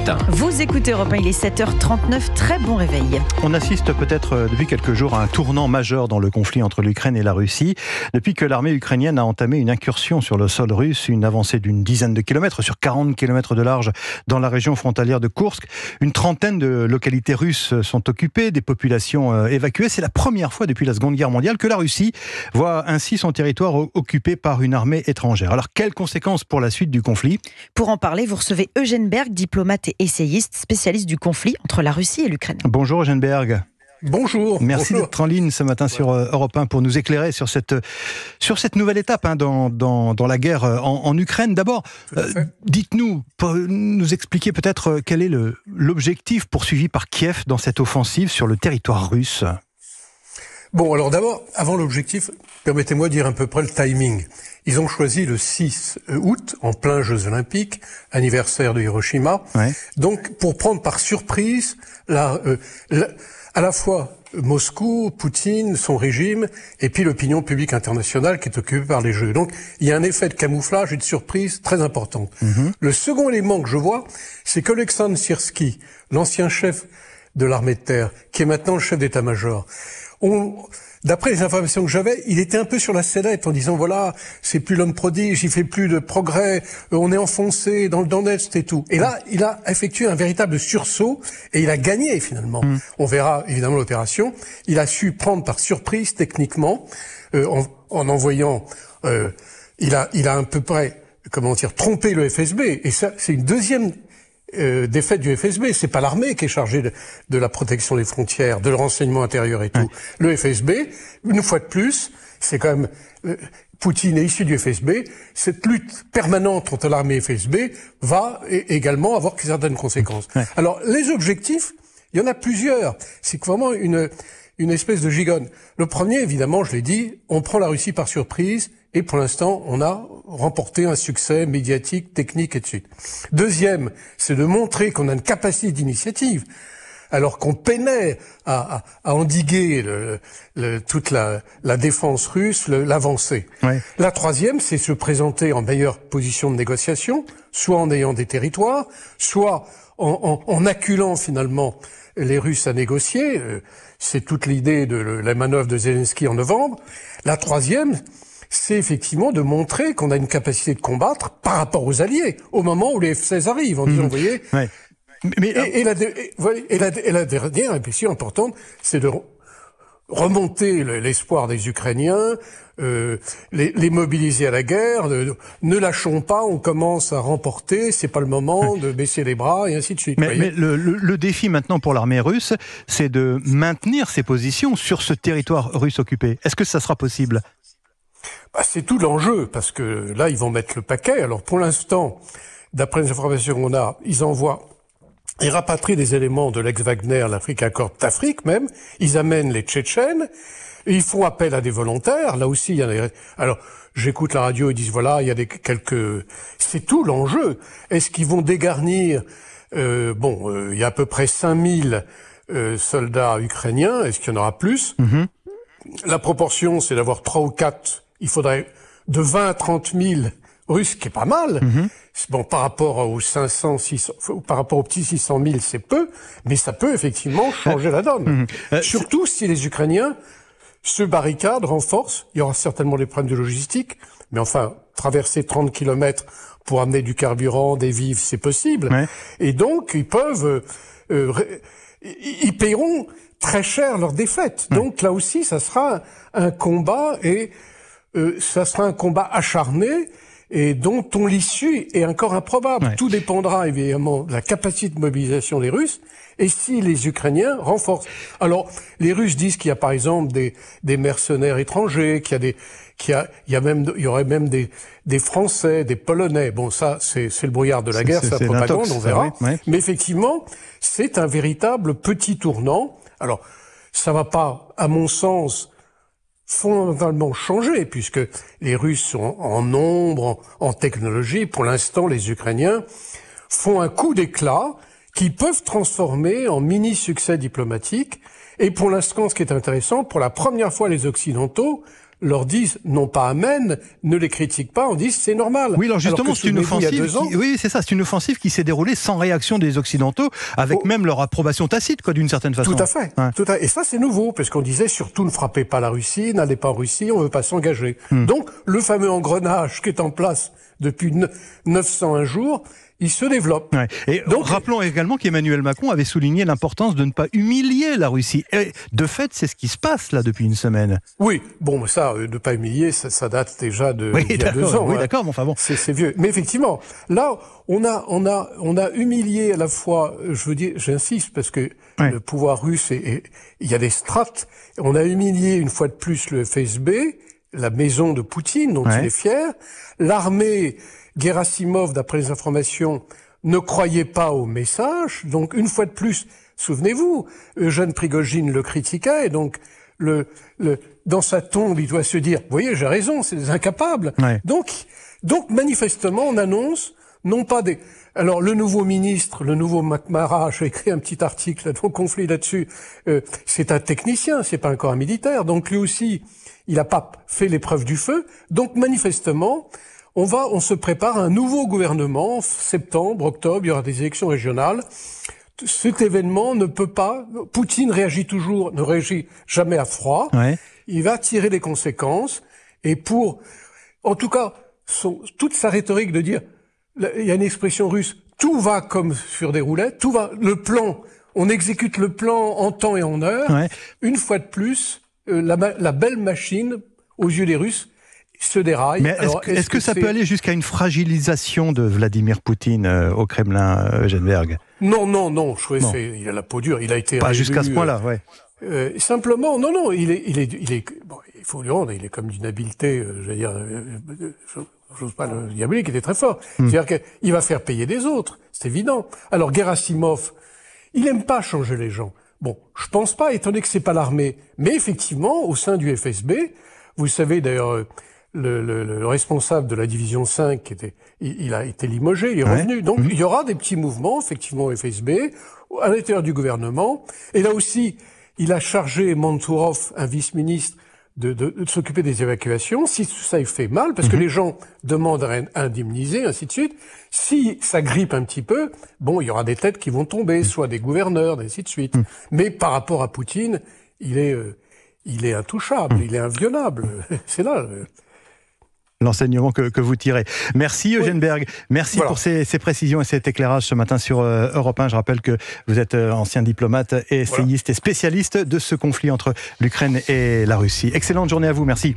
matin. Vous écoutez Europe 1, il est 7h39, très bon réveil. On assiste peut-être depuis quelques jours à un tournant majeur dans le conflit entre l'Ukraine et la Russie. Depuis que l'armée ukrainienne a entamé une incursion sur le sol russe, une avancée d'une dizaine de kilomètres sur 40 kilomètres de large dans la région frontalière de Koursk, une trentaine de localités russes sont occupées, des populations évacuées. C'est la première fois depuis la Seconde Guerre mondiale que la Russie voit ainsi son territoire occupé par une armée étrangère. Alors, quelles conséquences pour la suite du conflit ? Pour en parler, vous recevez Eugène Berg, diplomate et essayiste, spécialiste du conflit entre la Russie et l'Ukraine. Bonjour Eugène Berg. Bonjour. Merci d'être en ligne ce matin sur Europe 1 pour nous éclairer sur cette nouvelle étape dans la guerre en Ukraine. D'abord, dites-nous, pour nous expliquer peut-être quel est l'objectif poursuivi par Kiev dans cette offensive sur le territoire russe. Bon, alors d'abord, avant l'objectif, permettez-moi de dire à peu près le timing. Ils ont choisi le 6 août, en plein Jeux Olympiques, anniversaire de Hiroshima, donc pour prendre par surprise à la fois Moscou, Poutine, son régime, et puis l'opinion publique internationale qui est occupée par les Jeux. Donc, il y a un effet de camouflage et de surprise très important. Le second élément que je vois, c'est qu'Oleksandr Syrski, l'ancien chef de l'armée de terre, qui est maintenant le chef d'état-major, d'après les informations que j'avais, il était un peu sur la sellette en disant voilà, c'est plus l'homme prodige, il fait plus de progrès, on est enfoncé dans le Donetsk et tout. Et là, il a effectué un véritable sursaut et il a gagné finalement. On verra évidemment l'opération. Il a su prendre par surprise techniquement en envoyant. Il a à peu près trompé le FSB. Et ça, c'est une deuxième défaite du FSB, c'est pas l'armée qui est chargée de la protection des frontières, de le renseignement intérieur et tout. Le FSB, une fois de plus, c'est quand même Poutine est issu du FSB. Cette lutte permanente entre l'armée et FSB va également avoir certaines conséquences. Alors les objectifs, il y en a plusieurs. C'est vraiment une espèce de gigogne. Le premier, évidemment, je l'ai dit, on prend la Russie par surprise. Et pour l'instant, on a remporté un succès médiatique, technique et de suite. Deuxième, c'est de montrer qu'on a une capacité d'initiative, alors qu'on peinait à endiguer toute la défense russe, l'avancée. La troisième, c'est se présenter en meilleure position de négociation, soit en ayant des territoires, soit en acculant finalement les Russes à négocier. C'est toute l'idée de la manœuvre de Zelensky en novembre. La troisième, c'est effectivement de montrer qu'on a une capacité de combattre par rapport aux alliés, au moment où les F-16 arrivent, en disant, vous voyez. Et la dernière impression importante, c'est de remonter l'espoir des Ukrainiens, les mobiliser à la guerre, ne lâchons pas, on commence à remporter, c'est pas le moment de baisser les bras, et ainsi de suite. Mais le défi maintenant pour l'armée russe, c'est de maintenir ses positions sur ce territoire russe occupé. Est-ce que ça sera possible ? C'est tout l'enjeu, parce que là, ils vont mettre le paquet. Alors, pour l'instant, d'après les informations qu'on a, ils rapatrient des éléments de l'ex-Wagner, l'Afrique Corps d'Afrique même, ils amènent les Tchétchènes, et ils font appel à des volontaires. Là aussi, il y a des... Alors, j'écoute la radio, ils disent, voilà, il y a c'est tout l'enjeu. Est-ce qu'ils vont dégarnir... il y a à peu près 5000 soldats ukrainiens. Est-ce qu'il y en aura plus ? La proportion, c'est d'avoir 3 ou 4... Il faudrait de 20 à 30 000 Russes, qui est pas mal. Bon, par rapport aux 500, 600, par rapport aux petits 600 000, c'est peu, mais ça peut effectivement changer la donne. Surtout si les Ukrainiens se barricadent, renforcent. Il y aura certainement des problèmes de logistique, mais enfin, traverser 30 kilomètres pour amener du carburant, des vivres, c'est possible. Et donc, ils peuvent, ils paieront très cher leur défaite. Donc là aussi, ça sera un combat et ça sera un combat acharné et dont l'issue est encore improbable. Tout dépendra évidemment de la capacité de mobilisation des Russes et si les Ukrainiens renforcent. Alors, les Russes disent qu'il y a par exemple des mercenaires étrangers, il y aurait même des Français, des Polonais. Bon, ça, c'est le brouillard de la guerre, c'est la propagande, on verra. Mais effectivement, c'est un véritable petit tournant. Alors, ça va pas, à mon sens, fondamentalement changer, puisque les Russes sont en nombre, en technologie. Pour l'instant, les Ukrainiens font un coup d'éclat qu'ils peuvent transformer en mini-succès diplomatique. Et pour l'instant, ce qui est intéressant, pour la première fois, les Occidentaux leur disent non pas amen, ne les critiquent pas, on dit c'est normal. Oui, alors justement, c'est une offensive. Oui, c'est ça, c'est une offensive qui s'est déroulée sans réaction des Occidentaux, avec même leur approbation tacite, quoi, d'une certaine façon. Tout à fait. Ouais. Et ça, c'est nouveau, parce qu'on disait surtout ne frappez pas la Russie, n'allez pas en Russie, on veut pas s'engager. Donc, le fameux engrenage qui est en place depuis 901 jours, il se développe. Ouais. Et donc, rappelons également qu'Emmanuel Macron avait souligné l'importance de ne pas humilier la Russie. Et de fait, c'est ce qui se passe là depuis une semaine. Oui, bon, ça, ne pas humilier, ça date déjà de il y a 2 ans. Oui, d'accord, mais enfin bon. C'est vieux. Mais effectivement, là, on a humilié à la fois, je veux dire, j'insiste, parce que le pouvoir russe, il y a des strates. On a humilié une fois de plus le FSB, la maison de Poutine, dont il est fier. L'armée, Gerasimov, d'après les informations, ne croyait pas au message. Donc, une fois de plus, souvenez-vous, Eugène Prigojine le critiquait, et donc, dans sa tombe, il doit se dire, vous voyez, j'ai raison, c'est des incapables. Ouais. Donc, manifestement, on annonce, non pas des... Alors, le nouveau ministre, le nouveau McMara, j'ai écrit un petit article dans le conflit là-dessus, c'est un technicien, c'est pas encore un militaire, donc lui aussi, il n'a pas fait l'épreuve du feu. Donc, manifestement, on se prépare à un nouveau gouvernement, septembre, octobre, il y aura des élections régionales. Cet événement ne peut pas, Poutine ne réagit jamais à froid. Ouais. Il va tirer les conséquences. Et en tout cas, toute sa rhétorique de dire, il y a une expression russe, tout va comme sur des roulettes, tout va, le plan, on exécute le plan en temps et en heure. Ouais. Une fois de plus, la belle machine, aux yeux des Russes, se déraille. Mais est-ce que ça peut aller jusqu'à une fragilisation de Vladimir Poutine au Kremlin, Eugène Berg ? Non, je trouvais il a la peau dure, il a été pas réélu, jusqu'à ce point-là, ouais. Simplement, non, il est bon, il faut lui rendre, il est comme d'une habileté, j'allais dire, j'ose pas le diabolique, il est très fort. C'est-à-dire qu'il va faire payer des autres, c'est évident. Alors, Gerasimov, il aime pas changer les gens. Bon, je pense pas, étant donné que c'est pas l'armée. Mais effectivement, au sein du FSB, vous savez d'ailleurs, le responsable de la division 5, il a été limogé, il est revenu. Donc, il y aura des petits mouvements, effectivement, au FSB, à l'intérieur du gouvernement. Et là aussi, il a chargé Mantourov, un vice-ministre, de s'occuper des évacuations. Si ça fait mal, parce que les gens demandent à indemniser, ainsi de suite. Si ça grippe un petit peu, bon, il y aura des têtes qui vont tomber, soit des gouverneurs, ainsi de suite. Mais par rapport à Poutine, il est intouchable, il est inviolable. C'est là l'enseignement que vous tirez. Merci Eugène Berg, merci pour ces précisions et cet éclairage ce matin sur Europe 1. Je rappelle que vous êtes ancien diplomate, essayiste et spécialiste de ce conflit entre l'Ukraine et la Russie. Excellente journée à vous, merci.